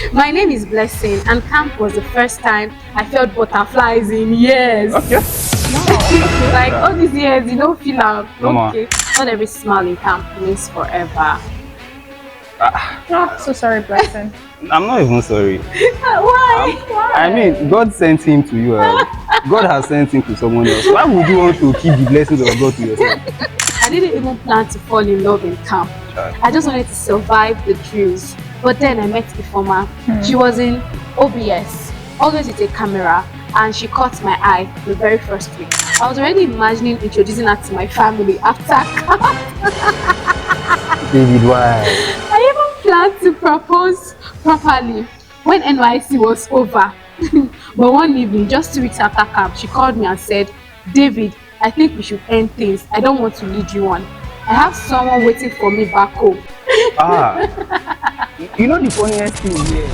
My name is Blessing, and camp was the first time I felt butterflies in years. Okay. Like all these years, you don't feel like No, okay. Not every smile in camp means forever. So sorry, Blessing. I'm not even sorry. Why? I mean, God sent him to you. God has sent him to someone else. Why would you want to keep the blessings of God to yourself? I didn't even plan to fall in love in camp. I just wanted to survive the drills. But then I met the former. She was in OBS, always with a camera, and she caught my eye the very first week. I was already imagining introducing her to my family after camp. David, why? I even planned to propose properly when NYSC was over. But one evening, just 2 weeks after camp, she called me and said, David, I think we should end things. I don't want to lead you on. I have someone waiting for me back home. You know the funniest thing here?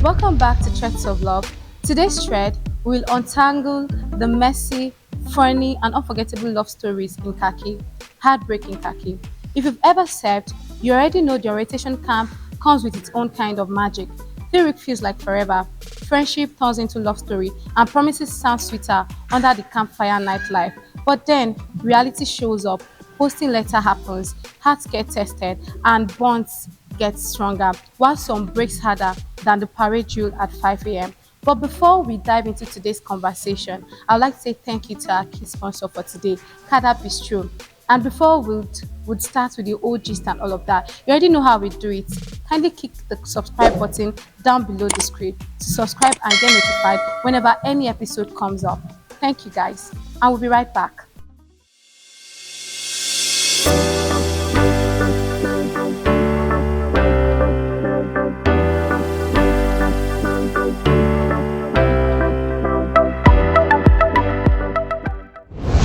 Welcome back to Threads of Love. Today's thread will untangle the messy, funny, and unforgettable love stories in Khaki. Heartbreak in Khaki. If you've ever served, you already know the orientation camp comes with its own kind of magic. 3 weeks feels like forever. Friendship turns into love story, and promises sound sweeter under the campfire nightlife. But then reality shows up. Posting letter happens, hearts get tested, and bonds get stronger, while some breaks harder than the parade drill at 5 a.m. But before we dive into today's conversation, I'd like to say thank you to our key sponsor for today, Kada Bistro. And before we'd start with the old gist and all of that, you already know how we do it. Kindly click the subscribe button down below the screen to subscribe and get notified whenever any episode comes up. Thank you guys, and we'll be right back.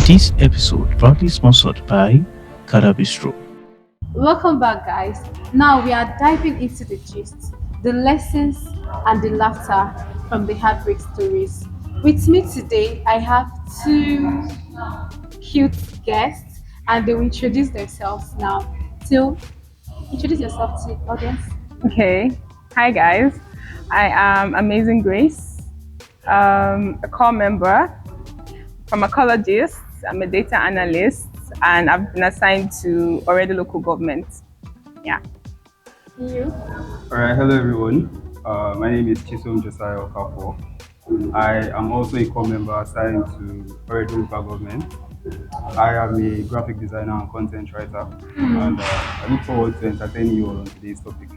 This episode proudly sponsored by Kada Bistro. Welcome back, guys. Now we are diving into the gist, the lessons, and the laughter from the heartbreak stories. With me today, I have two cute guests, and they will introduce themselves now. So, introduce yourself to the audience. Okay. Hi, guys. I am Amazing Grace, a core member, pharmacologist. I'm a data analyst, and I've been assigned to already local government. Yeah. You. Alright, hello everyone. My name is Chisom Josiah Okafor. I am also a core member assigned to already local government. I am a graphic designer and content writer, and I look forward to entertaining you all on today's topic.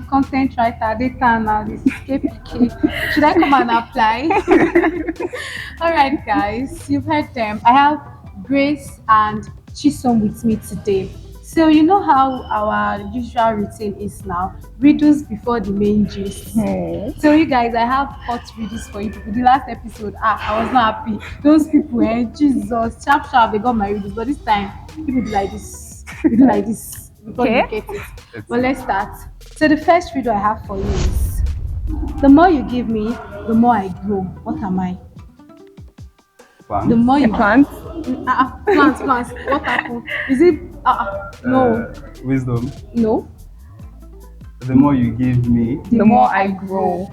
Content writer, data analyst, KPK. Should I come and apply? All right, guys, you've heard them. I have Grace and Chisom with me today. So you know how our usual routine is now, riddles before the main gist. So you guys, I have hot riddles for you people. The last episode, I was not happy. Those people, Jesus, sharp, they got my riddles. But this time, people do like this. We do like this before you get it. But let's start. So the first riddle I have for you is, the more you give me, the more I grow. What am I? Plant? The more you Plants. plants. What happened? Is it? No. Wisdom. No. The more you give me, The more I grow.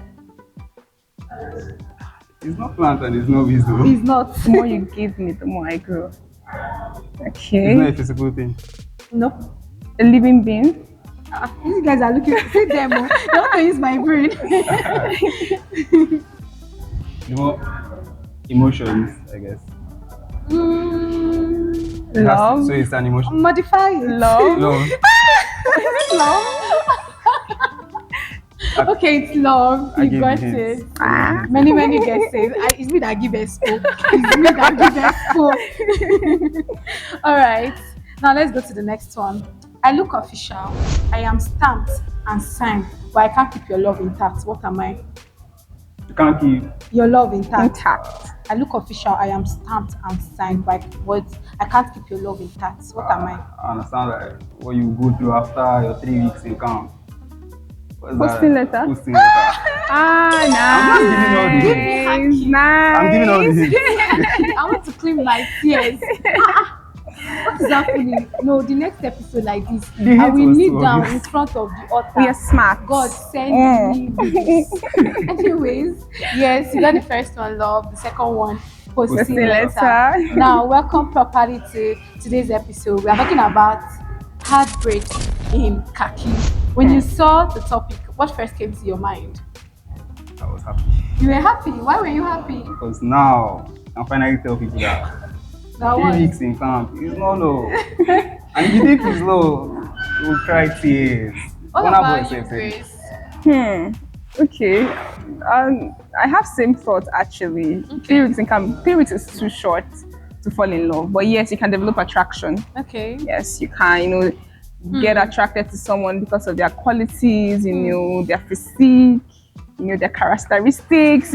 it's not plant and it's not wisdom. It's not. The more you give me, the more I grow. It's not Okay. a physical thing. Nope. A living being. These guys are looking. See them. They want to use my brain. The more emotions, I guess. Love. So it's an emotion. Modify it. Love. Love. Is it love? Okay, it's love. I You give got hints. it. Many guesses. It's me that give expo. It's me that give expo. All right. Now let's go to the next one. I look official. I am stamped and signed, but I can't keep your love intact. What am I? You can't keep. Your love intact. Intact. I look official. I am stamped and signed, but I can't keep your love intact. What am I? I understand that what you go through after your 3 weeks in camp. What's Posting that? letter. Posting letter. I'm just giving all the Nice. Give me hints. Khaki. Nice. I'm giving all the hints. I want to clean my tears. What is happening? No, the next episode like this, The I hint will was kneel too down obvious. in front of the altar. We are smart. God send me Mm. this. Anyways, yes, you got the first one, love. The second one, posting Posting letter. letter. Now, welcome properly to today's episode. We are talking about heartbreak in Khaki. When you saw the topic, what first came to your mind? I was happy You were happy. Why were you happy? because now I can finally tell people that Now 3 weeks in camp is not low. And if you think it's low, you will cry tears. What Burna Boy about you, said it. Grace? Okay. I have same thought actually. Okay. 3 weeks in camp. 3 weeks is too short to fall in love. But yes, you can develop attraction. Okay. Yes, you can, get attracted to someone because of their qualities, their physique, their characteristics,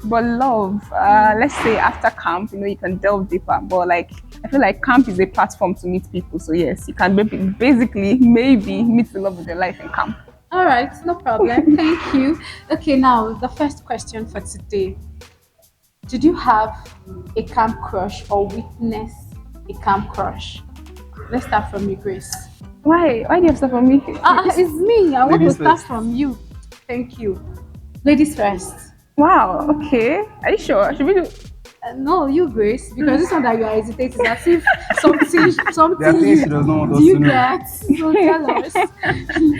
But love, let's say after camp, you can delve deeper. But like, I feel like camp is a platform to meet people. So yes, you can basically maybe meet the love of your life in camp. All right, no problem. Thank you. Okay, now the first question for today. Did you have a camp crush or witness a camp crush? Let's start from you, Grace. Why? Why do you have stuff on me? It's me. I want to Ladies start first. from you. Thank you. Ladies first. Wow. Okay. Are you sure? Should we do? No, you, Grace, because this one that you are hesitating as if something, There are things she does not want us do you to know. get? So tell us.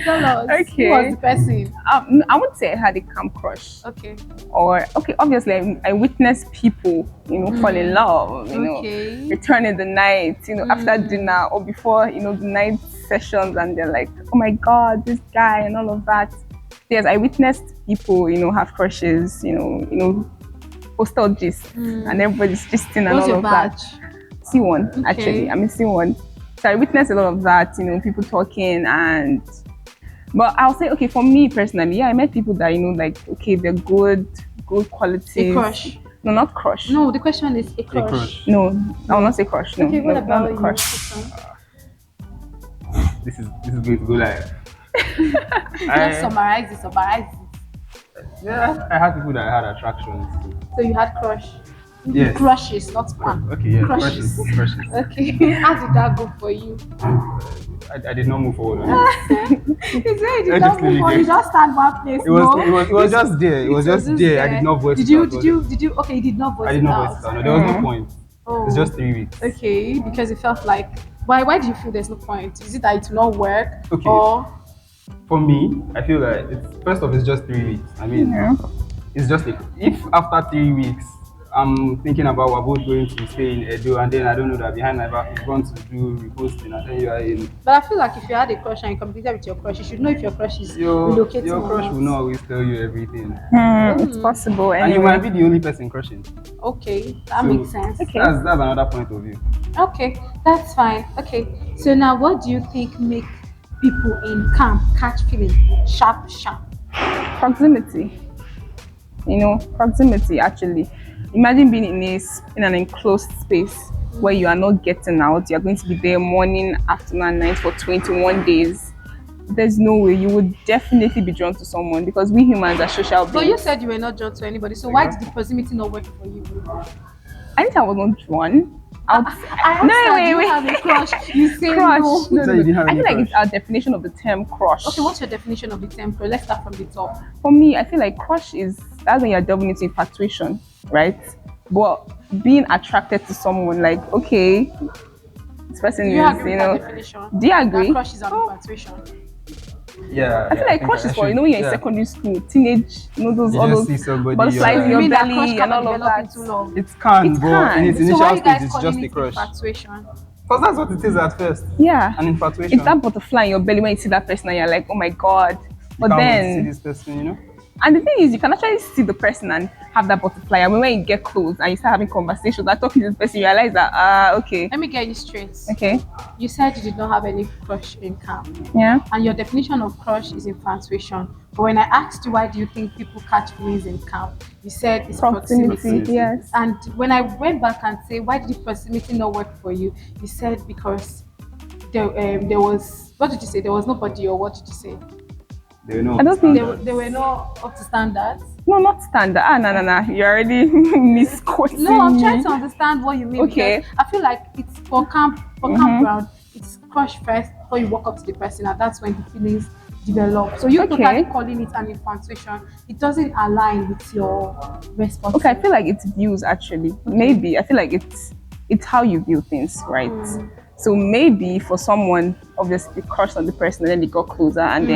Tell us. Okay. Who was the person? I would say I had a camp crush. Okay. Or okay, obviously I witnessed people, fall in love, Okay. return in the night, after dinner or before, the night sessions, and they're like, oh my god, this guy and all of that. Yes, I witnessed people, have crushes, postal gist, and everybody's gisting and What's all your of badge? that. C1, actually, I'm in C1. So I witnessed a lot of that, people talking but I'll say, okay, for me personally, I met people that, okay, they're good qualities. A crush. No, not crush. No, the question is a crush. A crush. No, I will not say crush. No, Okay, what no, about not you? crush. This is going to go live. Just summarize it. Yeah, I had people that I had attractions to. So you had crush. Yes. Crushes, not spam. Okay, yeah, Crushes. crushes. Okay. How did that go for you? I did not move forward on it. He said you did Let's not just leave move it on. there. You just stand one place. It was just there. It was just there. I did not voice Did it you? out. Did you? Okay, you did not voice I did not voice it out. No, there was no point. Oh. It's just 3 weeks. Okay, because it felt like. Why do you feel there's no point? Is it that it will not work? Okay. Or For me, I feel like first off, it's just 3 weeks. I mean, it's just if after 3 weeks I'm thinking about we're both going to stay in Edo, and then I don't know that behind my back you've gone to do reposting, and then you are in. But I feel like if you had a crush and you competed with your crush, you should know if your crush is Your relocating or crush not. will not always tell you everything, It's possible. and you Anyway. might be the only person crushing. Okay, that So, makes sense. Okay. That's another point of view. Okay, that's fine. Okay, so now what do you think make people in camp catch feeling sharp? Proximity. Proximity actually. Imagine being in an enclosed space where you are not getting out. You're going to be there morning, afternoon, and night for 21 days. There's no way you would definitely be drawn to someone because we humans are social beings. But you said you were not drawn to anybody, so why did the proximity not work for you? I think I was not drawn. I No, wait. You have a crush. You say Crush. no. No, So you didn't have I feel any like it's crush? our definition of the term crush. Okay, what's your definition of the term crush? Let's start from the top. For me, I feel like crush that's when you're delving into infatuation, right? But being attracted to someone, like, okay, this person Do you is, agree with that definition? do you agree? That crush is an infatuation. Yeah. I feel like crush is for, when you're in secondary school, teenage, those, You all just those see somebody, butterflies you're in You your mean that crush belly and cannot all of develop that. into love? It can, It but can. in its So initial why you stage, guys it's calling just a it crush. infatuation? Because that's what it is at first. Yeah. An infatuation. It's that butterfly in your belly when you see that person and you're like, oh my god. But You can't wait to then, see this person, and the thing is, you can actually see the person and have that butterfly. And when you get close and you start having conversations, and talking to this person, you realize that, okay. Let me get you straight. Okay. You said you did not have any crush in camp. Yeah. And your definition of crush is infatuation. But when I asked you why do you think people catch feelings in camp, you said it's proximity. Yes. And when I went back and say why did the proximity not work for you, you said because there was, what did you say? There was nobody, or what did you say? They were I not up to don't think. They were standards. not up to standards. No, not standard. Ah, no, no, no. You're already No, I'm misquoting trying to me. understand what you mean because Okay. I feel like it's for campground, it's crush first before you walk up to the person, and that's when the feelings develop. So you totally Okay. calling it an infatuation, it doesn't align with your Okay, I responses. feel like it's views actually. Okay. Maybe I feel like it's how you view things, right? Mm, So maybe for someone, obviously they crushed on the person and then they got closer and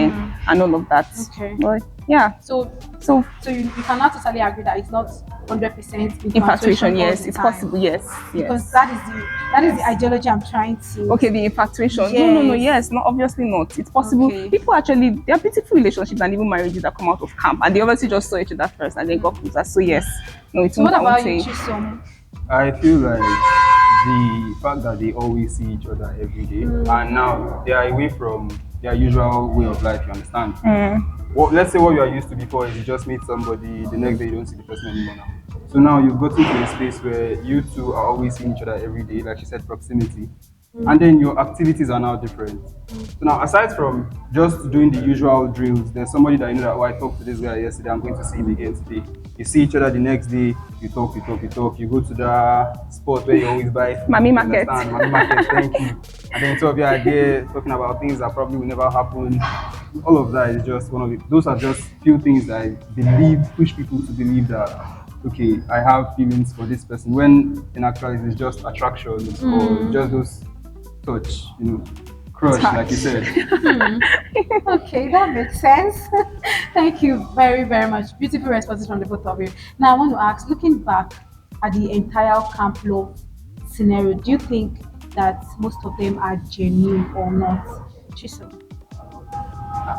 all of that. okay. But yeah, So so so you cannot totally agree that it's not 100% infatuation, infatuation all yes, the it's time possible. Yes, because yes, that is the yes. ideology I'm trying to. Okay, the infatuation. No, no, no. Yes. Yes, not obviously not. It's possible. Okay. People actually there are beautiful relationships and even marriages that come out of camp, and they obviously just saw each other first and then got closer. So yes, no, it So won't. what I won't about you, say. Chisom? I feel like the fact that they always see each other every day and now they are away from their usual way of life, you understand? Well, let's say what you are used to before is you just meet somebody, the next day you don't see the person anymore now. So now you've gotten to a space where you two are always seeing each other every day, like you said, proximity. And then your activities are now different. So now, aside from just doing the usual drills, there's somebody that you know that, oh, I talked to this guy yesterday, I'm going to see him again today. You see each other the next day, you talk, you talk, you talk. You go to the spot where you always buy food, Mami you market. understand? Mommy market, thank you. And then two of you are there talking about things that probably will never happen. All of that is just one of it. Those are just few things that I believe push people to believe that okay, I have feelings for this person. When in actuality it's just attractions or just those touch, crush, like you Touch. said. Okay, that makes sense. Thank you very, very much. Beautiful responses from the both of you. Now, I want to ask, looking back at the entire camp love scenario, do you think that most of them are genuine or not? Chisel.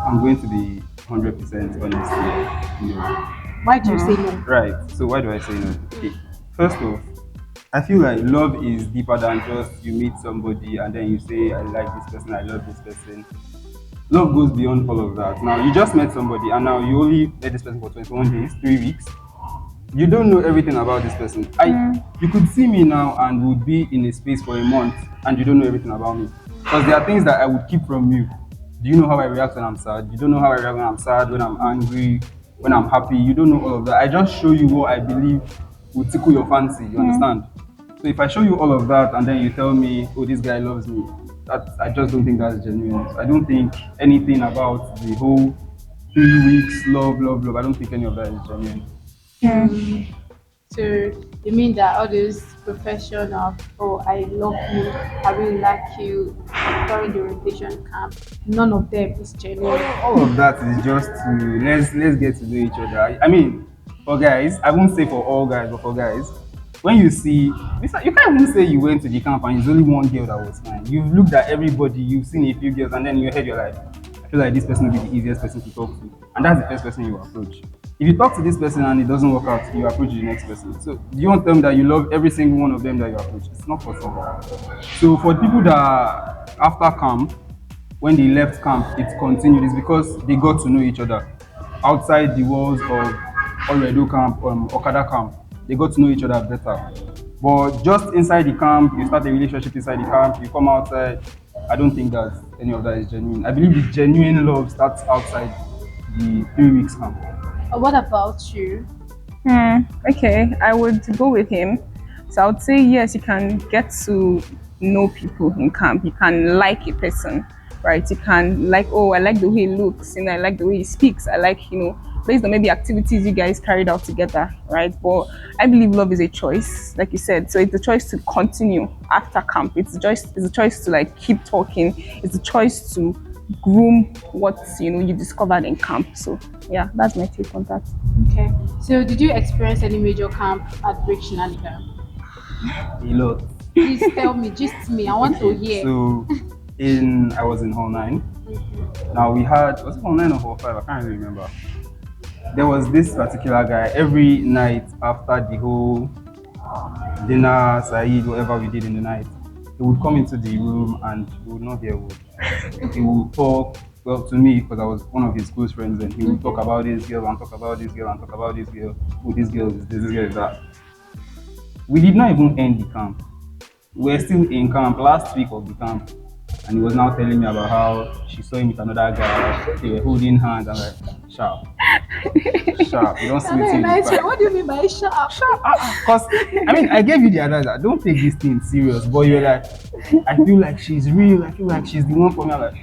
I'm going to be 100% honest here. No. Why do you say no? Right. So why do I say no? Okay. First off, I feel like love is deeper than just you meet somebody and then you say, I like this person, I love this person. Love goes beyond all of that. Now, you just met somebody and now you only met this person for 21 days, 3 weeks. You don't know everything about this person. You could see me now and would be in a space for a month and you don't know everything about me. Because there are things that I would keep from you. Do you know how I react when I'm sad? You don't know how I react when I'm sad, when I'm angry, when I'm happy. You don't know all of that. I just show you what I believe will tickle your fancy. You understand? So if I show you all of that and then you tell me, oh, this guy loves me, I just don't think that's genuine. I don't think anything about the whole 3 weeks love, love, love. I don't think any of that is genuine. So you mean that all this profession of oh I love you, I really like you during the orientation camp, none of them is genuine. All of that is just to let's get to know each other. I mean, for guys, I won't say for all guys, but for guys, when you see, you can't even say you went to the camp and there's only one girl that was fine. You've looked at everybody, you've seen a few girls, and then in your head you're like, I feel like this person will be the easiest person to talk to, and that's the first person you approach. If you talk to this person and it doesn't work out, you approach the next person. So do you want to tell me that you love every single one of them that you approach? It's not possible. So for people that after camp when they left camp, it continued. It's because they got to know each other outside the walls of Oredo camp, Okada camp. They got to know each other better. But just inside the camp, you start a relationship inside the camp, you come outside. I don't think that any of that is genuine. I believe the genuine love starts outside the 3 weeks camp. What about you? Okay, I would go with him. So I would say yes, you can get to know people in camp. You can like a person, right? You can like, oh, I like the way he looks, I like the way he speaks. I like, based on maybe activities you guys carried out together, right? But I believe love is a choice, like you said. So it's a choice to continue after camp. It's a choice to like keep talking. It's a choice to groom what you discovered in camp. So yeah, that's my take on that. Okay. So did you experience any major camp outbreak shenanigans? A lot. Please tell me, just me. I want to Okay, hear. so I was in hall 9. Now we had, was it hall 9 or hall 5? I can't really remember. There was this particular guy every night after the whole dinner, Saeed, whatever we did in the night, he would come into the room and he would not hear a word. He would talk, well, to me, because I was one of his close friends, and he would talk about this girl and talk about this girl and talk about this girl. Oh, this girl is this girl is that. We did not even end the camp. We're still in camp, last week of the camp. And he was now telling me about how she saw him with another guy. They were holding hands. I'm like, sharp, sharp. You don't see I know it a in the nice back. one. What do you mean by sharp? Because I mean, I gave you the advice that don't take this thing serious, but you're like, I feel like she's real. I feel like she's the one for me. I'm like,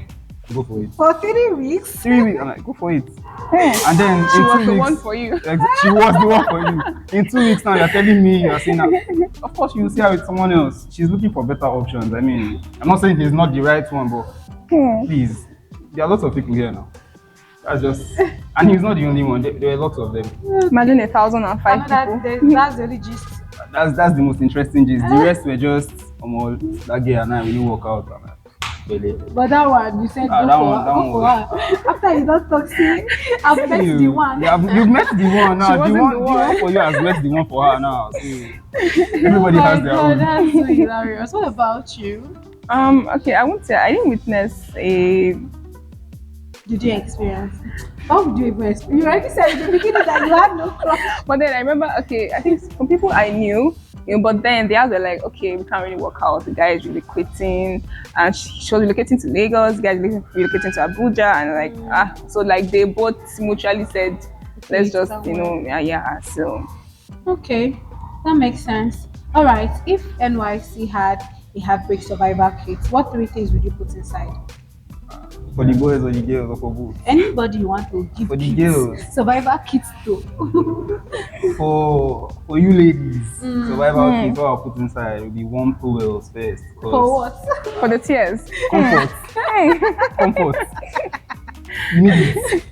go for it. For 3 weeks. 3 weeks, I'm like, go for it. And then She in was 2 the weeks, one for you. she was the one for you. In 2 weeks now, you're telling me you're saying that. Of course, you will see her with someone else. She's looking for better options. I mean, I'm not saying he's not the right one, but please, there are lots of people here now. That's just, and he's not the only one. There are lots of them. Imagine 1,005 people. That's the only gist. That's the most interesting gist. The rest were just, that girl and I will work out. I'm like, really? But that one, you said Ah, go that for one- that go one for was- her. After you don't talk, see, I've met the one. You've met the one now. She The wasn't one, the the one. one for you has met the one for her now. So Oh everybody my has their God, own. that's so hilarious. What about you? Okay, I won't say I didn't witness a. Did you experience? How did you even experience? You already said in the beginning that you had no crush. But then I remember, okay, I think some people I knew, but then they were like, okay, we can't really work out. The guy is really quitting, and she was relocating to Lagos. The guy is relocating to Abuja, and so like they both mutually said, let's just, yeah. So Okay, that makes sense. All right, if NYC had a heartbreak survivor kit, what 3 things would you put inside? For the boys or the girls or for both? Anybody you want to give For the kits, girls. survivor kits to. For you ladies, survival kit, what I'll put inside will be warm towels first. For what? for the tears, Comfort. Comfort. You need it.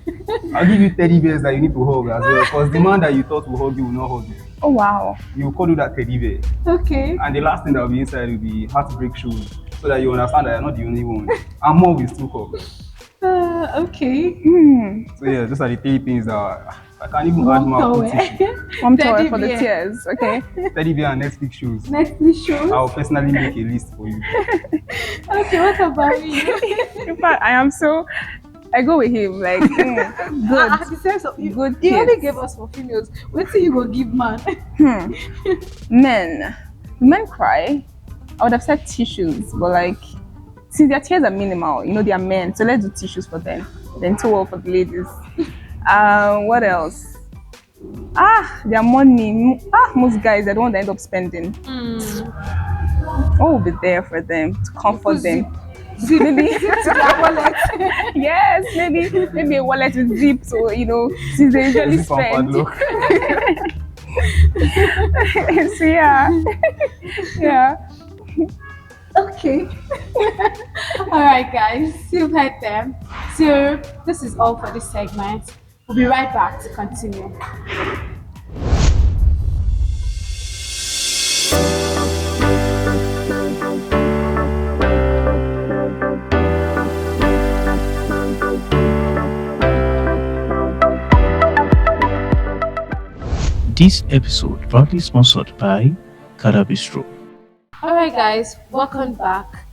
I'll give you teddy bears that you need to hug as well. Because the man that you thought will hug you will not hug you. oh wow, You will cuddle that teddy bear. Okay. And the last thing that will be inside will be heartbreak shoes. So that you understand that you're not the only one. And more will still come. Okay. So yeah, those are the 3 things that I can't even add Warm more. I'll towel. put tissue. I'm told Teddy for the bear. tears. Okay, Teddy bear and Netflix shoes. Netflix shows. I'll personally make a list for you. Okay, what about you? in fact, I go with him. Like good. The sense of you. Good You only kids. gave us for females. Wait till you go give man. Men, men cry. I would have said tissues, but like, since their tears are minimal, they are men, so let's do tissues for them. Then towel for the ladies. What else? Their money. Most guys, they're the one that end up spending. What will be there for them to comfort them? Maybe To their wallet. yes, maybe a wallet with zip, so since they usually Zip and spend. padlock. So yeah. Okay. All right, guys. You've heard them. So this is all for this segment. We'll be right back to continue. This episode proudly sponsored by Khaki. All right, guys. Welcome back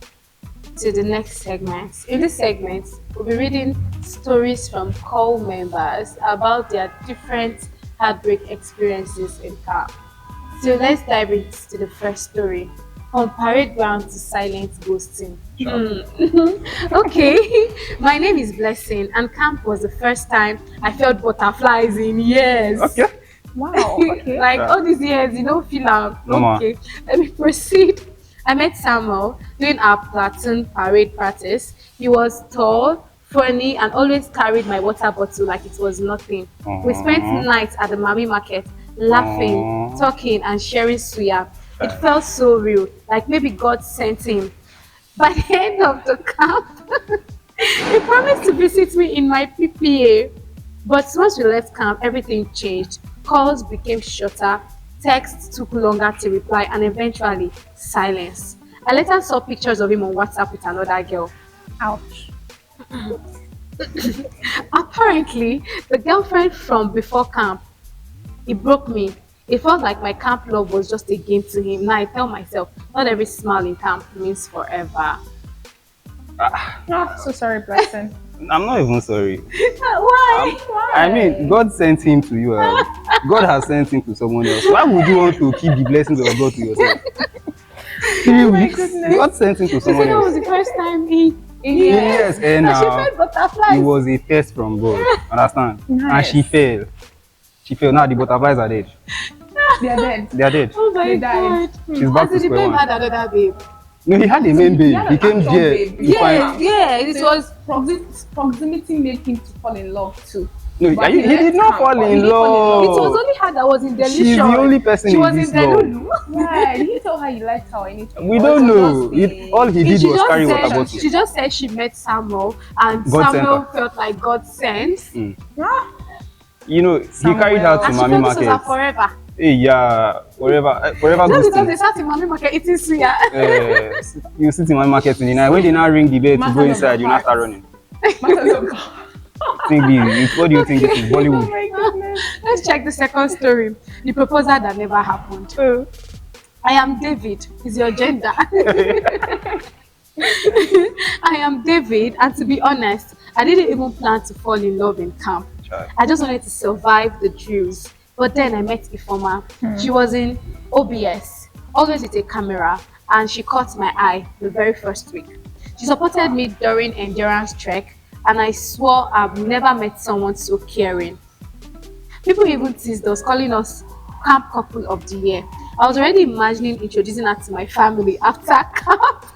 to the next segment. In this segment, we'll be reading stories from call members about their different heartbreak experiences in camp. So let's dive into the first story. From parade ground to silent ghosting. Okay, my name is Blessing, and camp was the first time I felt butterflies in years. Okay. Wow. Okay. Like all these years, you don't feel out. No, ma. Okay, let me proceed. I met Samuel during our platoon parade practice. He was tall, funny, and always carried my water bottle like it was nothing. We spent nights at the Mami market, laughing, talking, and sharing suya. It felt so real, like maybe God sent him. By the end of the camp, he promised to visit me in my PPA. But once we left camp, everything changed. Calls became shorter, texts took longer to reply, and eventually, silence. I later saw pictures of him on WhatsApp with another girl. Ouch. Apparently, the girlfriend from before camp, it broke me. It felt like my camp love was just a game to him. Now I tell myself, not every smile in camp means forever. So sorry, Blessing. I'm not even sorry. Why? I mean, God sent him to you. God has sent him to someone else. Why would you want to keep the blessings of God to yourself? 3 weeks. goodness. He got sent into She someone said that was else. the first time he. Yes, and And she felt butterflies. it was a test from God. Understand? And Nice. she failed. She failed. Now the butterflies are dead. They are dead. They are dead. Oh my They died. god. She's back to And the square babe one. had another babe. No, he had a main babe. had He an came actual there babe. to Yes, find. yeah. It was. Proximity made him to fall in love too. No, But he did left not camp, fall but he in didn't fall It was love. only her that was in Delicious. She's the only person She in was this in love. Delulu. Why? Did he tell her he liked her or anything? We Or don't it was know. just All he did She was just carry said- water bottle. She just said she met Samuel, and God sent Samuel her. felt like God sent. Ah, You know, he carried her to And she Mami felt this was her Market. forever. Hey, yeah, forever Just because they ghosting. sat in Mami Market eating suya. You sit in Mami Market in the night. When they now ring the bell to Matters go of the inside, you now start heart. running. matters of- What do you think this is? Oh Bollywood. my goodness. Let's check the second story. The proposal that never happened. I am David. Is your gender? I am David, and to be honest, I didn't even plan to fall in love in camp. Child. I just wanted to survive the drills. But then I met Ifoma. She was in OBS, always with a camera, and she caught my eye the very first week. She supported me during endurance trek, and I swore I've never met someone so caring. People even teased us, calling us camp couple of the year. I was already imagining introducing her to my family after camp.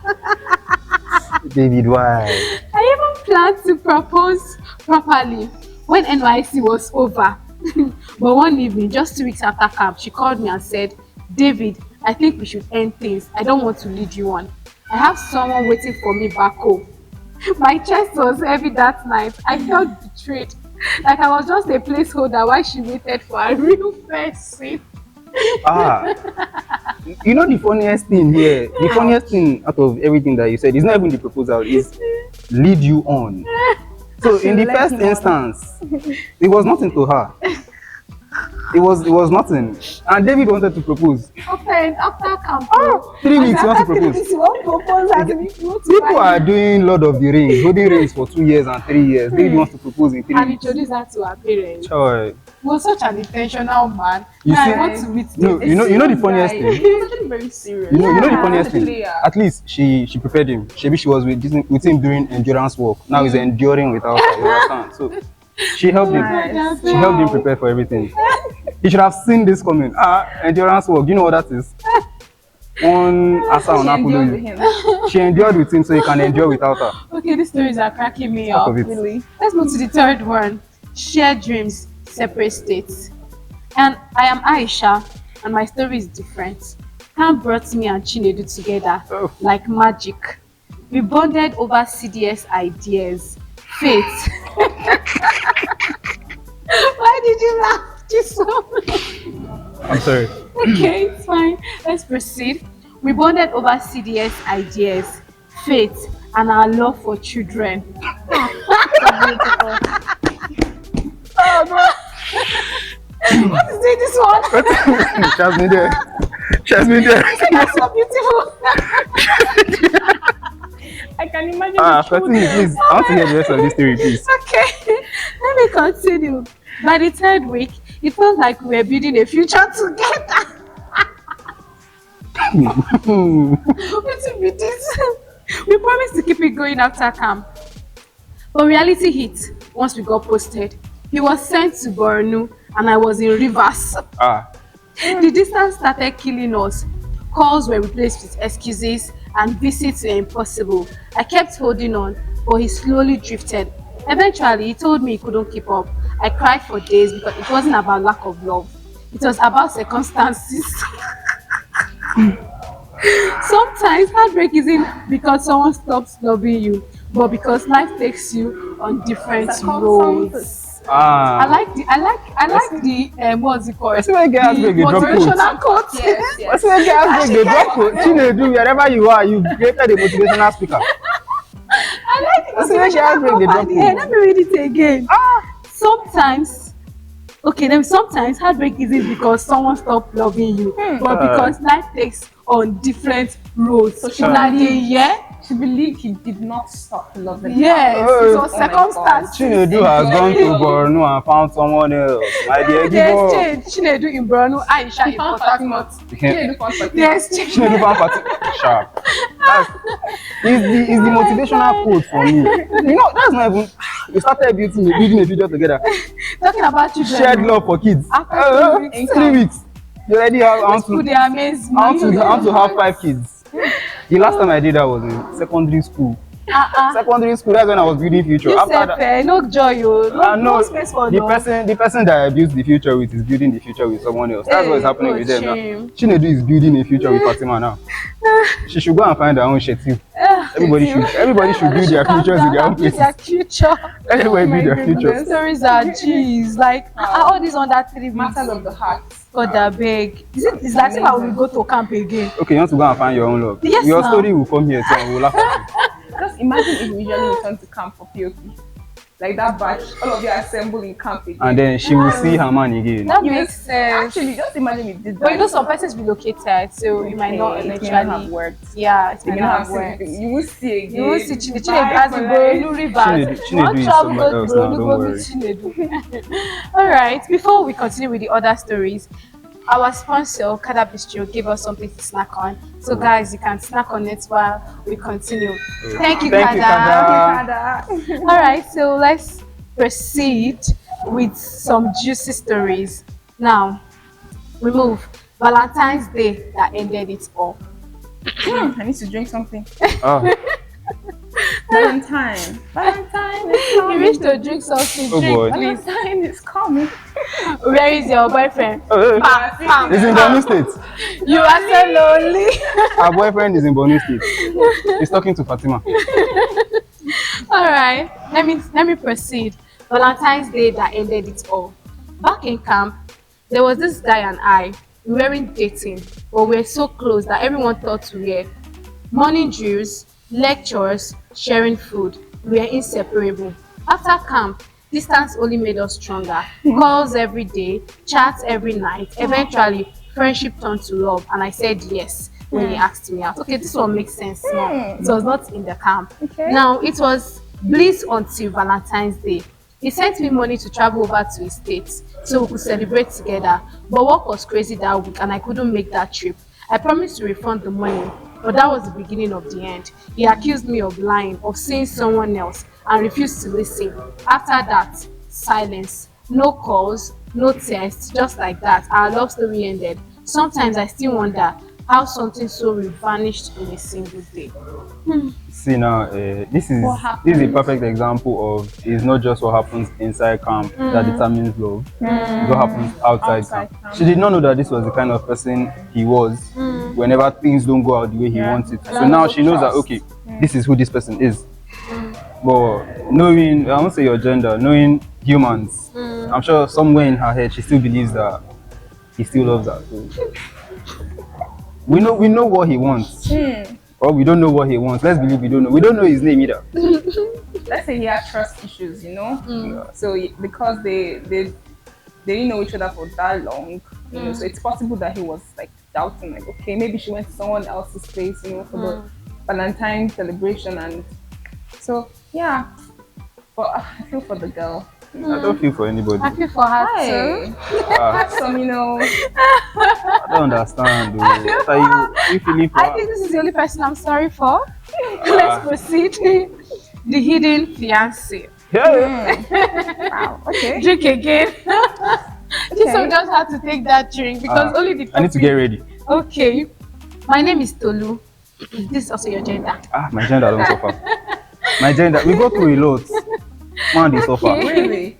David, why? I even planned to propose properly when NYSC was over. But one evening, just 2 weeks after camp, she called me and said, David, I think we should end things. I don't want to lead you on. I have someone waiting for me back home. My chest was heavy that night. I felt betrayed. Like I was just a placeholder while she waited for a real person. You know the funniest thing here, the funniest thing out of everything that you said is not even the proposal, is lead you on. So in the Led first him on. instance, it was nothing to her. It was nothing. And David wanted to propose. After camp, 3 weeks, he wants to after 3 propose. weeks, you want propose as if you want to People buy are doing Lord of the Rings, holding rings for 2 years and 3 years. David wants to propose in 3 and weeks. introduce her to her parents. Choy. He was such an intentional man. You Now see- I want to meet No, them. you know the funniest Guy. thing? He was actually very serious. You know the Yeah. funniest thing? Player. At least she prepared him. Maybe she was with him during endurance work. Now he's enduring without her. You understand? So she helped him. Nice. She helped him prepare for everything. He should have seen this coming. Endurance work. You know what that is? On Asa on She endured with Apulu. him. She endured with him, so he can endure without her. Okay, these stories are cracking me Half up. of it. Really. Let's move to the third one. Shared dreams, separate states. And I am Aisha, and my story is different. Camp brought me and Chinedu together Oh. like magic. We bonded over CDS ideas, faith. Why did you laugh, Chisom? I'm sorry. Okay, it's fine. Let's proceed. We bonded over CDS ideas, faith, and our love for children. What is doing this one? She has been there. She has been there. That's so beautiful. I can imagine the Continue, children. please. I want to hear the rest of this story, please. Okay, let me continue. By the third week, it felt like we were building a future together. What be this? We promised to keep it going after camp. But reality hit once we got posted. He was sent to Borno and I was in Rivers. The distance started killing us. Calls were replaced with excuses and visits were impossible. I kept holding on, but he slowly drifted. Eventually, he told me he couldn't keep up. I cried for days because it wasn't about lack of love. It was about circumstances. Sometimes heartbreak isn't because someone stops loving you, but because life takes you on different roads. I like the what's it called? I see why girls The break the drop quotes. motivational quotes. Yes, I yes. see why girls break the drop quotes. Chinedu, wherever you are, you created a motivational speaker. I like the I see why girls motivational break the quote drop at the end. Let quotes. me read it again. Sometimes heartbreak isn't because someone stopped loving you, but because life takes on different roads. Social Una dey hear? to believe he did not stop loving Yes, it her. was Oh my circumstance. Chinedu has gone to Borno and found someone else. My dear, give There's up. change. Chinedu in Borno, Aisha in He found Port Fatima. Harcourt. Chinedu found Fatima. There's change. Chinedu found Fatima. Sharp. Is the motivational quote for me. You know, that's not even. We started building a future together. Talking about children. Shared love for kids. After 3 weeks. 3 weeks. You already have. I want People, they to, amaze me. I want to have 5 kids. The last time I did that was in secondary school. Secondary school, that's when I was building future. You After said that, no joy, no space for the love. person that I built the future with is building the future with someone else. That's what's happening with them now. shame. Chinedu is building a future with Fatima now. She should go and find her own shit too. Everybody should build their futures in their own places. Their future. Everybody build their goodness. futures. Stories are G's. Like all these under 3 Matters weeks. of the heart. God that beg. Is like if I will go to camp again. Okay, you want to go and find your own love. Yes, Your now. story will come here too and we'll laugh at you. Just imagine if we usually return to camp for POP. Like that batch, all of you assemble in camp again. And then she will see her man again. That You makes sense. Actually, just imagine we did that. But you know some persons relocated, so you might not it may not eventually have worked. Yeah, it You may may not not have have worked. seen. You will see again. You will see Chinedu Bye has for the life. Borno rivers. Chinedu is somewhere else now, don't worry. Chinedu. Alright, before we continue with the other stories, our sponsor, Kada Bistro, gave us something to snack on. So guys, you can snack on it while we continue. Thank you, Thank you, Kada. Kada. Alright, so let's proceed with some juicy stories. Now, we move. Valentine's Day that ended it all. I need to drink something. Oh, Valentine. Valentine is You coming. wish to drink something, Oh, drink, boy. please. Valentine is coming. Where is your boyfriend? oh, Pam, pam, he's in pam. Borno State. You are so lonely. Her boyfriend is in Borno State. He's talking to Fatima. All right, let me proceed. Valentine's Day that ended it all. Back in camp, there was this guy and I. We weren't dating, but we were so close that everyone thought we were. Morning drills, lectures, sharing food. We were inseparable. After camp, distance only made us stronger. Calls every day, chats every night. Eventually, friendship turned to love, and I said yes when he asked me out. Okay, this one makes sense now. It was not in the camp. Okay. Now, it was bliss until Valentine's Day. He sent me money to travel over to his states so we could celebrate together. But work was crazy that week and I couldn't make that trip. I promised to refund the money, but that was the beginning of the end. He accused me of lying, of seeing someone else, and refused to listen. After that, silence. No calls, no texts, just like that. Our love story ended. Sometimes I still wonder how something so real vanished in a single day. See now, this is a perfect example of it's not just what happens inside camp that determines love. It's what happens outside camp. She did not know that this was the kind of person he was whenever things don't go out the way he wants it. So now she knows that okay, this is who this person is. But knowing, I won't say your gender, knowing humans, I'm sure somewhere in her head she still believes that he still loves her. So we know what he wants. Or we don't know what he wants. Let's believe we don't know. We don't know his name either. Let's say he had trust issues, you know. So because they didn't know each other for that long, you know, so it's possible that he was like doubting, like, okay, maybe she went to someone else's place, you know, for the Valentine celebration, and so yeah. But I feel for the girl. I don't feel for anybody. I feel for her Hey, too. have some, you know. I don't understand. Though. What are you feeling for? I think this is the only person I'm sorry for. Let's proceed. The hidden fiance. Yeah. Wow. Okay. Drink again. So just had to take that drink because only the I need to get ready. Okay. My name is Tolu. This is also your gender. My gender don't suffer. My gender, we go through a lot. Man, they suffer. Really?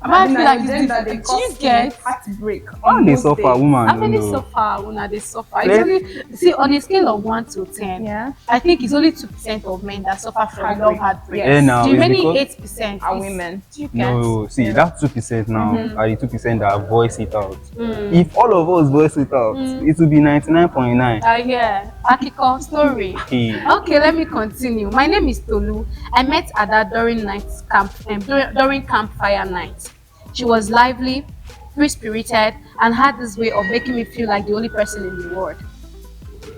I feel like then it's that they different. Do you cause get? heartbreak. Man, they most suffer, days. woman. How No, many no. suffer? Una they suffer. It's only, see, on a scale of 1 to 10, Yeah. I think it's only 2% of men that suffer from Heartbreak. love heartbreak. Yes. Yeah, now, The it's remaining because- 8% Are is- women. Do you get? No, see, that 2% now are the 2% that voice it out. If all of us voice it out, it will be 99.9. Yeah, Akiko story. Hey. Okay, let me continue. My name is Tolu. I met Ada during during campfire night. She was lively, free-spirited, and had this way of making me feel like the only person in the world.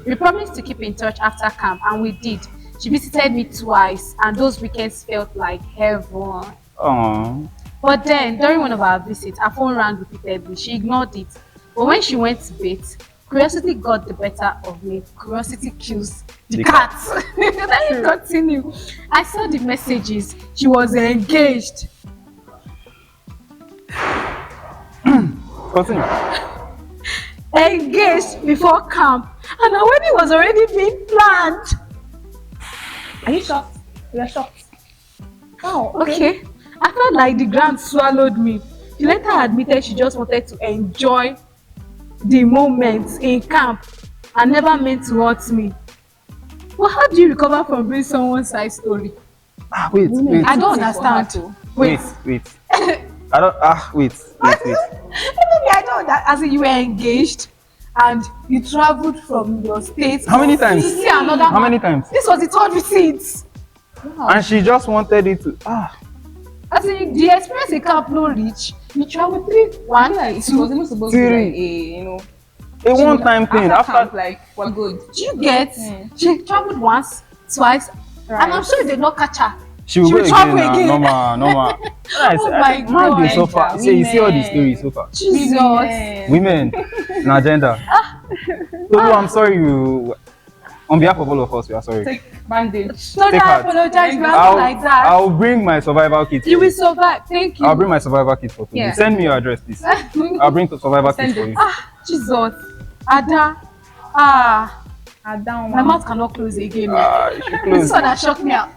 We promised to keep in touch after camp, and we did. She visited me twice, and those weekends felt like heaven. Oh, But then, during one of our visits, her phone rang repeatedly. She ignored it. But when she went to bed, curiosity got the better of me. Curiosity kills the The cat. Let me continue. I saw the messages. She was engaged. continue. Engaged before camp. And her wedding was already being planned. Are you shocked? You're shocked. Wow. Okay. I felt like the ground swallowed me. She later admitted she just wanted to enjoy the moments in camp and never meant to hurt me. But how do you recover from being someone's side story? Wait, wait, I don't understand. wait. I don't. Wait. Maybe I don't. As in, you were engaged and you traveled from your state. How many times? To see another How man. many times? This was the third visit. And she just wanted it to. As in, the experience in camp no reach. You travel one, It was two. even supposed to be Three. like A one-time thing. after After camp, like we're good. Do you get? She traveled once, twice, and I'm sure they did not catch her. she will She go will travel again. again. Normal. Oh my Man, they so God. far. See, you see all the stories so far. Jesus. Women, an agenda. Tolu, I'm sorry you. On behalf of all of us, we are sorry. Take bandage. Don't Take heart. apologize, we are not like that. I'll bring my survival kit. You for will survive. Thank you. I'll bring my survival kit for you. Yeah. Send me your address, please. I'll bring the survival kit Send for it. you. Jesus. Ada. Down. My mouth cannot close again. You should This close. one that shocked me out.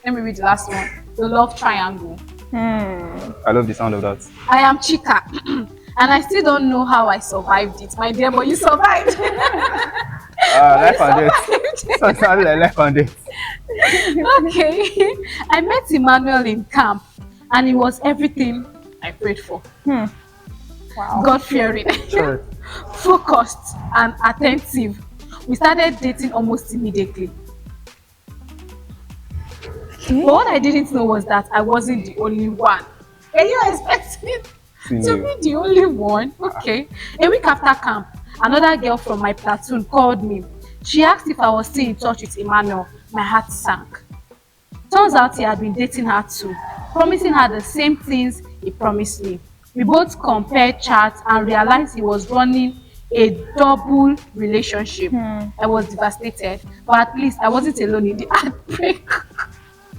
Let me read the last one. The love triangle. I love the sound of that. I am Chika. And I still don't know how I survived it, my dear, but you survived. Life and death. So it sounded like life and death. Okay. I met Emmanuel in camp, and it was everything I prayed for. Wow. God fearing, Sure. focused, and attentive. We started dating almost immediately. But what I didn't know was that I wasn't the only one. Can you expect me to be the only one? Okay. A week after camp, another girl from my platoon called me. She asked if I was still in touch with Emmanuel. My heart sank. Turns out he had been dating her too, promising her the same things he promised me. We both compared charts and realized he was running a double relationship. I was devastated, but at least I wasn't alone in the heartbreak.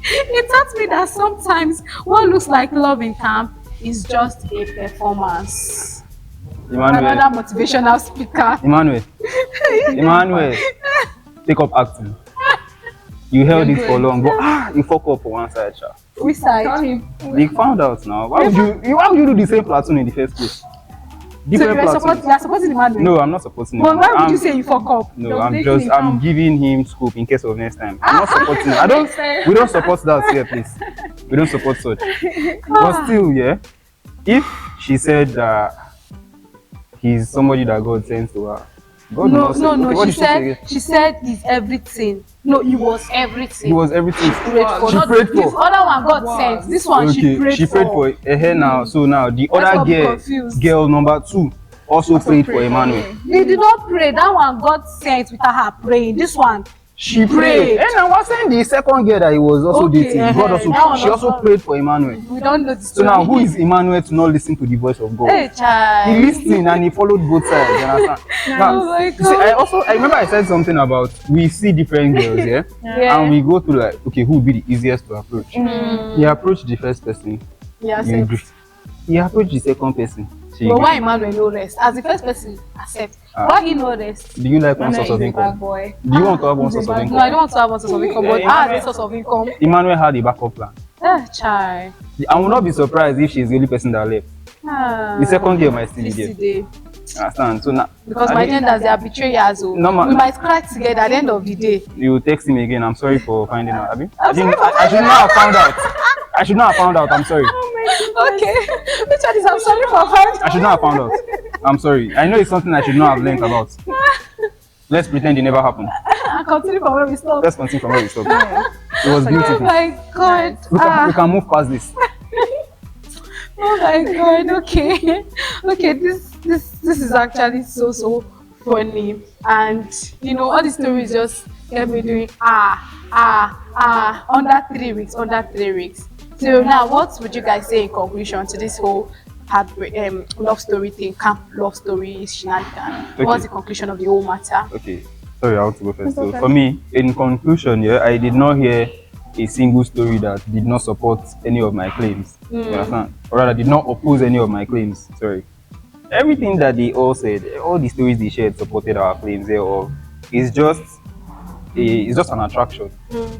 It taught me that sometimes what looks like love in camp is just a performance. Emmanuel. Another motivational speaker. Emmanuel. Take up acting. You held it for long, but you fuck up for one side, sha. Which side? Tell him. They found out now. Why would you do the same platoon in the first place? So Different you platoons. are supporting Emmanuel? No, I'm not supporting him. But why would I'm- you say you fuck up? No, Don't I'm take me I'm down. giving him scope in case of next time. I'm not supporting him. We don't support that here, please. We don't support such. But still, yeah, if she said that he's somebody that God sends to her, God will not say- okay, what She did she say said again? she said he's everything. No, he was everything. He was everything. prayed for. She Not prayed this for. other one God sent. This one she prayed for her now. So now the Let's other not be confused. girl number 2 also prayed for Emmanuel. They did not pray. That one God sent without her praying. This one She prayed. And I was saying the second girl that he was also Okay, dating. God that one she also also- prayed for Emmanuel. we don't know the So story. now who is Emmanuel to not listen to the voice of God? Hey He child. listened and he followed both sides. You understand? Now, Oh my you see, God. I remember I said something about we see different girls, yeah? Yeah. And we go to like, okay, who would be the easiest to approach? He approached the first person. Yeah, You agree. He approached the second person. She but agreed. why Emmanuel no rest? As the first person accept. Why he no rest? Do you like one source of Bad income? boy. Do you want to have one source of No, I income? don't want to have one source of income, but I have a source of income. Emmanuel had a backup plan. Child. I will not be surprised if she's the only person that left. The second girl might still be there. Today. Understand? So now, Because I my mean, genders, they are betrayers. Oh. No, ma- We might cry together at the end of the day. you text him again. I'm sorry for finding out. Abi? I'm sorry for I should not have found out. I should not have found out. I'm sorry. Okay. Which one is I'm sorry for finding I should not have found out. I'm sorry. I know it's something I should not have learned about. Let's pretend it never happened. I continue from where we stopped. Let's continue from where we stopped. It was Oh beautiful. my God. We can move past this. Oh my God. Okay. Okay. This is actually so funny, and you know all the stories just kept me doing under 3 weeks, under 3 weeks. So now, what would you guys say in conclusion to this whole heartbreak love story thing, camp love story shenanigan? What's Okay. the conclusion of the whole matter? Okay. Sorry, I want to go first. It's So okay. for me, in conclusion, yeah, I did not hear a single story that did not support any of my claims. You understand? Or rather, did not oppose any of my claims. Sorry. Everything that they all said, all the stories they shared supported our claims there of it's just it's just an attraction.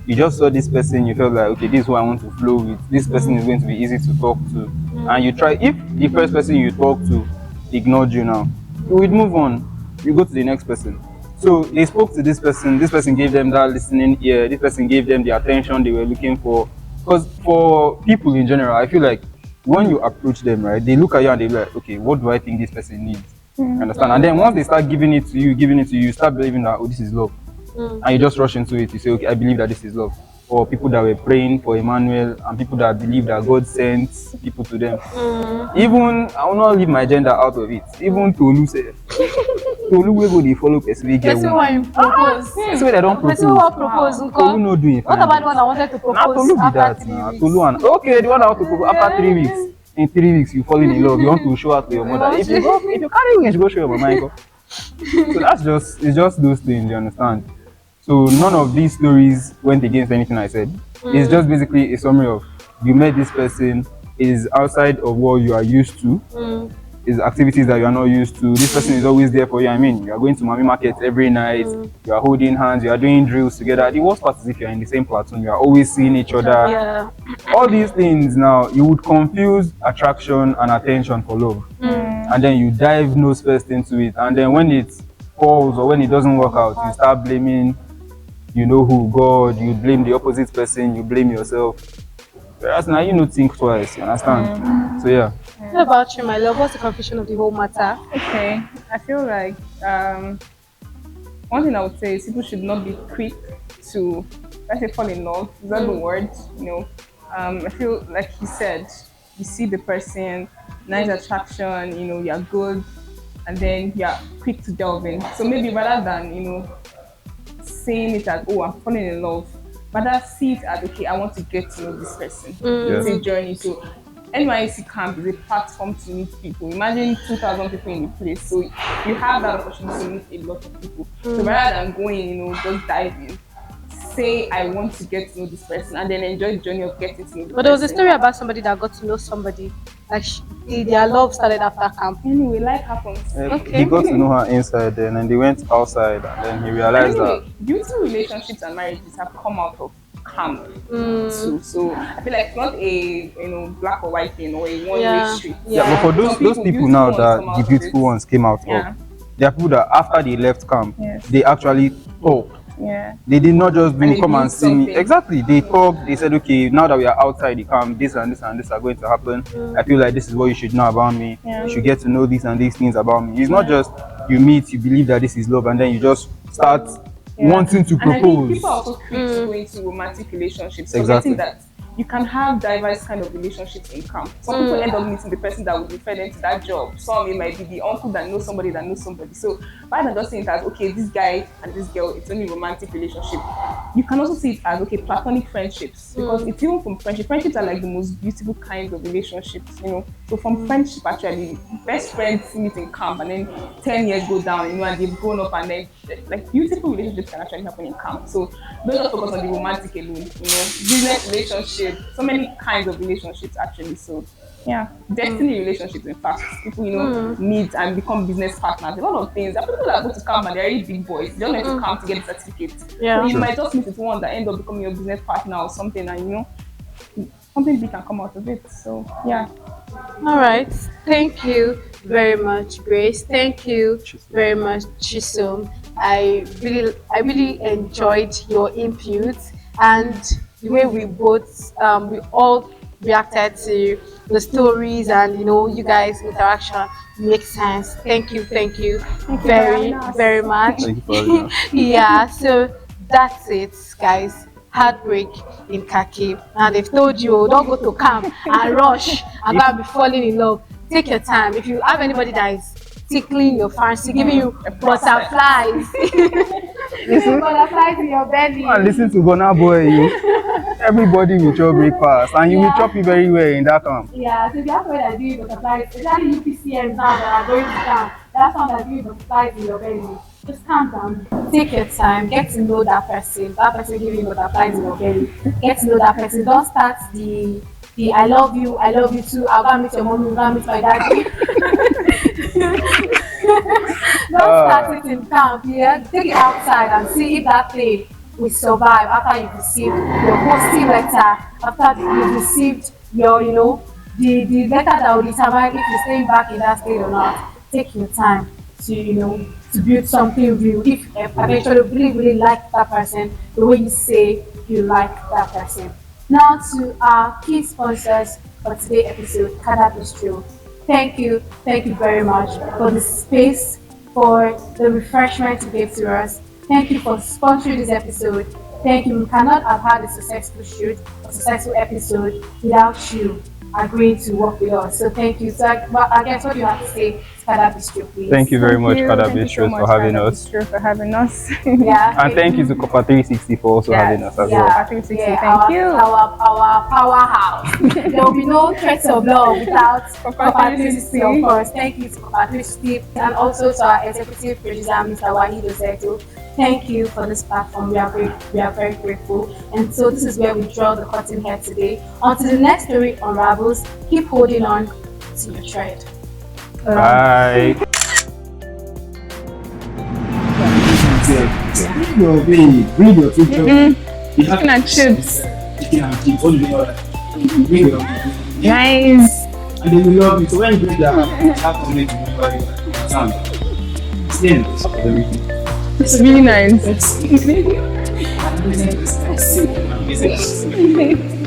You just saw this person, you felt like, okay, this is who I want to flow with. This person is going to be easy to talk to. And you try, if the first person you talk to ignored you now, you would move on. You go to the next person. So they spoke to this person gave them that listening ear, this person gave them the attention they were looking for. Because for people in general, I feel like when you approach them, right, they look at you and they be like, okay, what do I think this person needs? Understand? And then once they start giving it to you, you start believing that, oh, this is love. And you just rush into it. You say, okay, I believe that this is love. Or people that were praying for Emmanuel and people that believe that God sent people to them. Even, I will not leave my gender out of it. Even Tolu say, Tolu will go, they follow person, we get Person one. why you propose. That's why they don't propose. Person who propose. Tolu no doing What about the one that wanted to Now propose Tolu be after that 3 now. weeks? Tolu and okay, the one that want to propose after 3 weeks. In 3 weeks, you fall in love. You want to show out to your mother. If you carry wings, go show your mama. Uncle. So it's just those things. You understand? So none of these stories went against anything I said. It's just basically a summary of you met this person, is outside of what you are used to, is activities that you are not used to. This person is always there for you. I mean, you are going to mommy market every night, you are holding hands, you are doing drills together. The worst part is if you are in the same platoon, you are always seeing each other. Yeah. All these things now, you would confuse attraction and attention for love. And then you dive nose first into it. And then when it falls or when it doesn't work out, you start blaming you know who, God, you blame the opposite person, you blame yourself. Whereas now you don't think twice, you understand? So yeah. What about you, my love? What's the conclusion of the whole matter? Okay, I feel like one thing I would say is people should not be quick to, let's say, fall in love. Is that the word? You know, I feel like he said, you see the person, nice attraction, you know, you're good, and then you're quick to delve in. So maybe rather than, you know, saying it as, oh, I'm falling in love, rather see it as, okay, I want to get to know this person. It's a journey. So NYSC camp is a platform to meet people. Imagine 2,000 people in the place. So you have that opportunity to meet a lot of people. So rather than going, you know, just dive in, say I want to get to know this person and then enjoy the journey of getting to know the But there was a person. story about somebody that got to know somebody. Like their love started after camp. Anyway, life happens. Okay. He got to know her inside then, and they went outside, and then he realized Anyway, that. beautiful relationships and marriages have come out of camp too. So I feel like it's not a, you know, black or white thing or a one-way street. Yeah, but for Some those people now beautiful ones that come out the of beautiful it. ones came out Yeah. of, there are people that after they left camp, Yes. they actually talked. Yeah. They did not just And do they come and built see me. something. Exactly. They talked, they said, okay, now that we are outside the camp, this and this and this are going to happen. I feel like this is what you should know about me. Yeah. You should get to know these and these things about me. It's not just you meet, you believe that this is love, and then you just start wanting to And I think propose. people are also quick to go into romantic relationships. Exactly. Forgetting that you can have diverse kind of relationships in camp. Some people end up meeting the person that would refer them to that job. Some it might be the uncle that knows somebody that knows somebody. So rather than just saying it as, okay, this guy and this girl, it's only romantic relationship. You can also see it as, okay, platonic friendships. Because it's even from friendship. Friendships are like the most beautiful kinds of relationships, you know. So from friendship, actually, best friends meet in camp and then 10 years go down, you know, and they've grown up and then like beautiful relationships can actually happen in camp. So don't just focus on the romantic alone, you know, business relationships, so many kinds of relationships actually. So yeah, destiny relationships, in fact, people, you know, meet and become business partners. A lot of things. There are people that go to camp and they're already big boys. They don't need to come to get the certificate. Yeah. So you might just meet with one that end up becoming your business partner or something, and you know, something big can come out of it. So yeah. All right. Thank you very much, Grace. Thank you very much, Chisom. I really enjoyed your input and the way we all reacted to the stories and you guys' interaction makes sense. Thank you very very much. Thank you for having us. Yeah, so that's it, guys. Heartbreak in Khaki. And they've told you, don't go to camp and rush and go and be falling in love. Take your time. If you have anybody that is tickling your fancy, giving you butterflies, Listen, butterflies in your belly. And listen to Burna Boy. Everybody will chop breakfast, and you will chop it very well in that camp. Yeah, so if you have someone that doing butterflies, especially UPCM now that are going to camp, that's someone that's doing butterflies in your belly. Just calm down. Take your time. Get to know that person. That person giving you butterflies in your belly. Get to know that person. Don't start the I love you too. I'll go meet your mommy, I'll go meet my daddy. Don't start it in camp. Yeah, take it outside and see if that thing will survive after you've received your positive letter. After you've received your, the letter that will determine if you're staying back in that state or not. Take your time to to build something real. If eventually really like that person, the way you say you like that person. Now to our key sponsors for today's episode, Kada Bistro. Thank you very much for the space, for the refreshment you gave to us. Thank you for sponsoring this episode. Thank you. We cannot have had a successful shoot, a successful episode without you agreeing to work with us. So thank you. So I guess what do you have to say, Kada Bistro, please? Thank you very much, Kada Thank you so Bistro, much, for having Kada us. Bistro, for having us. Yeah. And thank you to Copa 360 for also having us as well. Copa 360, thank you. Our powerhouse. There will be no threats of love without Copa 360, of course. Thank you to Copa 360 and also to our executive producer, Mr. Wahido Zeto. Thank you for this platform. We are very grateful. And so this is where we draw the curtain here today. Until the next story unravels, keep holding on to your thread. Bye. Bring your baby, bring your future. Chicken and chips. Chicken and chips. What do you know? Bring your baby. Nice. And they will love you. So when you bring that, have to make it sound. It's really nice. Amazing.